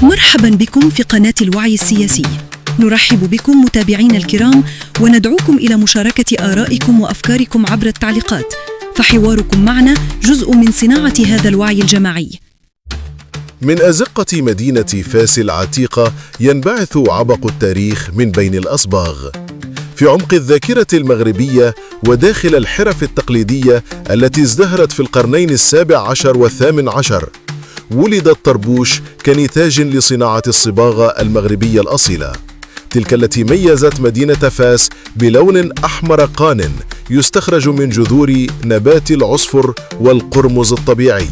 مرحبا بكم في قناة الوعي السياسي. نرحب بكم متابعينا الكرام وندعوكم إلى مشاركة آرائكم وأفكاركم عبر التعليقات، فحواركم معنا جزء من صناعة هذا الوعي الجماعي. من أزقة مدينة فاس العتيقة ينبعث عبق التاريخ من بين الأصباغ. في عمق الذاكرة المغربية وداخل الحرف التقليدية التي ازدهرت في القرنين السابع عشر والثامن عشر، ولد الطربوش كنتاج لصناعة الصباغة المغربية الأصيلة، تلك التي ميزت مدينة فاس بلون أحمر قان يستخرج من جذور نبات العصفر والقرمز الطبيعي.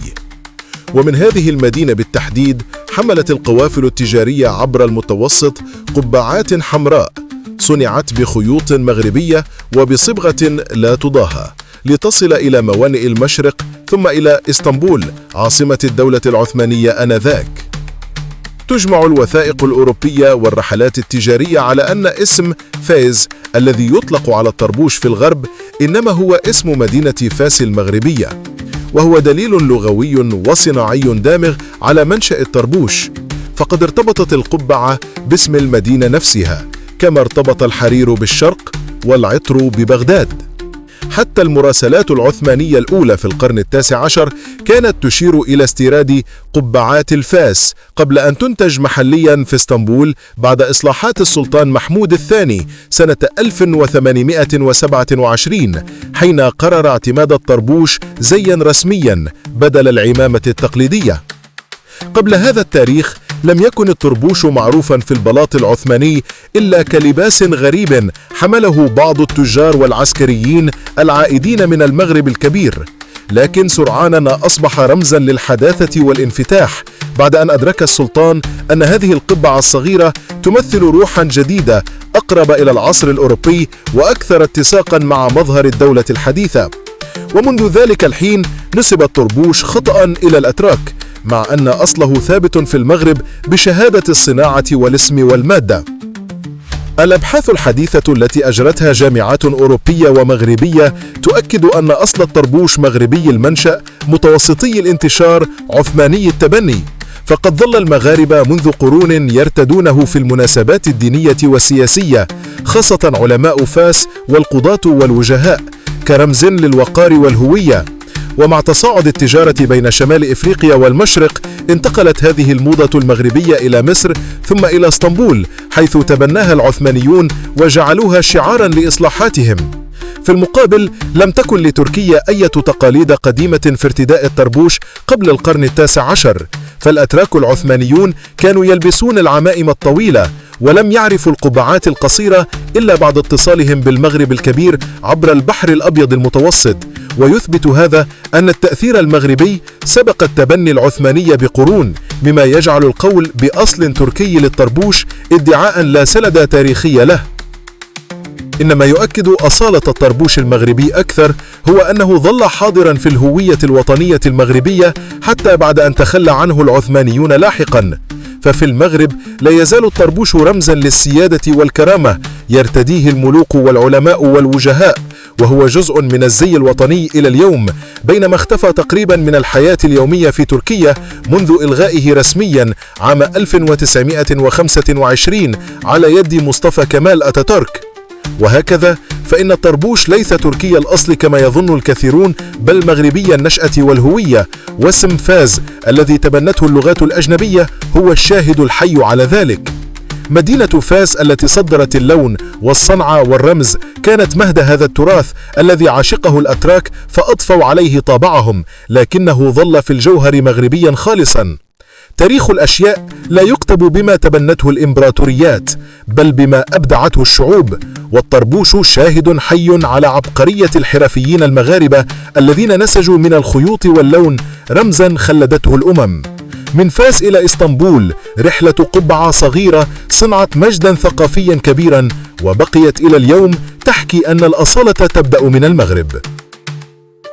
ومن هذه المدينة بالتحديد حملت القوافل التجارية عبر المتوسط قبعات حمراء صنعت بخيوط مغربية وبصبغة لا تضاهى، لتصل إلى موانئ المشرق ثم إلى إسطنبول عاصمة الدولة العثمانية آنذاك. تجمع الوثائق الأوروبية والرحلات التجارية على أن اسم فاس الذي يطلق على الطربوش في الغرب إنما هو اسم مدينة فاس المغربية، وهو دليل لغوي وصناعي دامغ على منشأ الطربوش، فقد ارتبطت القبعة باسم المدينة نفسها كما ارتبط الحرير بالشرق والعطر ببغداد. حتى المراسلات العثمانية الأولى في القرن التاسع عشر كانت تشير إلى استيراد قبعات الفاس قبل أن تنتج محليا في اسطنبول بعد إصلاحات السلطان محمود الثاني سنة 1827، حين قرر اعتماد الطربوش زيا رسميا بدل العمامة التقليدية. قبل هذا التاريخ لم يكن الطربوش معروفا في البلاط العثماني إلا كلباس غريب حمله بعض التجار والعسكريين العائدين من المغرب الكبير، لكن سرعان ما أصبح رمزا للحداثة والانفتاح بعد أن أدرك السلطان أن هذه القبعة الصغيرة تمثل روحا جديدة أقرب إلى العصر الأوروبي وأكثر اتساقا مع مظهر الدولة الحديثة. ومنذ ذلك الحين نسب الطربوش خطأ إلى الأتراك، مع أن أصله ثابت في المغرب بشهادة الصناعة والاسم والمادة. الأبحاث الحديثة التي أجرتها جامعات أوروبية ومغربية تؤكد أن أصل الطربوش مغربي المنشأ متوسطي الانتشار عثماني التبني، فقد ظل المغاربة منذ قرون يرتدونه في المناسبات الدينية والسياسية، خاصة علماء فاس والقضاة والوجهاء، كرمز للوقار والهوية. ومع تصاعد التجارة بين شمال إفريقيا والمشرق انتقلت هذه الموضة المغربية إلى مصر ثم إلى اسطنبول، حيث تبناها العثمانيون وجعلوها شعارا لإصلاحاتهم. في المقابل لم تكن لتركيا أي تقاليد قديمة في ارتداء الطربوش قبل القرن التاسع عشر، فالأتراك العثمانيون كانوا يلبسون العمائم الطويلة ولم يعرفوا القبعات القصيرة إلا بعد اتصالهم بالمغرب الكبير عبر البحر الأبيض المتوسط. ويثبت هذا أن التأثير المغربي سبق التبني العثماني بقرون، مما يجعل القول بأصل تركي للطربوش ادعاء لا سند تاريخي له. إنما يؤكد أصالة الطربوش المغربي أكثر هو أنه ظل حاضرا في الهوية الوطنية المغربية حتى بعد أن تخلى عنه العثمانيون لاحقا. ففي المغرب لا يزال الطربوش رمزا للسيادة والكرامة يرتديه الملوك والعلماء والوجهاء، وهو جزء من الزي الوطني إلى اليوم، بينما اختفى تقريبا من الحياة اليومية في تركيا منذ إلغائه رسميا عام 1925 على يد مصطفى كمال أتاتورك. وهكذا فإن الطربوش ليس تركي الأصل كما يظن الكثيرون، بل مغربي النشأة والهوية، واسم فاس الذي تبنته اللغات الأجنبية هو الشاهد الحي على ذلك. مدينة فاس التي صدرت اللون والصنعة والرمز كانت مهد هذا التراث الذي عاشقه الأتراك فأضفوا عليه طابعهم، لكنه ظل في الجوهر مغربيا خالصا. تاريخ الأشياء لا يكتب بما تبنته الإمبراطوريات بل بما أبدعته الشعوب، والطربوش شاهد حي على عبقرية الحرفيين المغاربة الذين نسجوا من الخيوط واللون رمزا خلدته الأمم. من فاس إلى إسطنبول رحلة قبعة صغيرة صنعت مجدا ثقافيا كبيرا، وبقيت إلى اليوم تحكي أن الأصالة تبدأ من المغرب.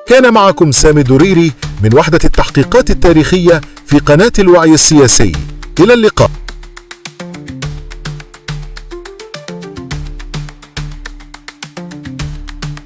كان معكم سامي دريري من وحدة التحقيقات التاريخية في قناة الوعي السياسي. إلى اللقاء.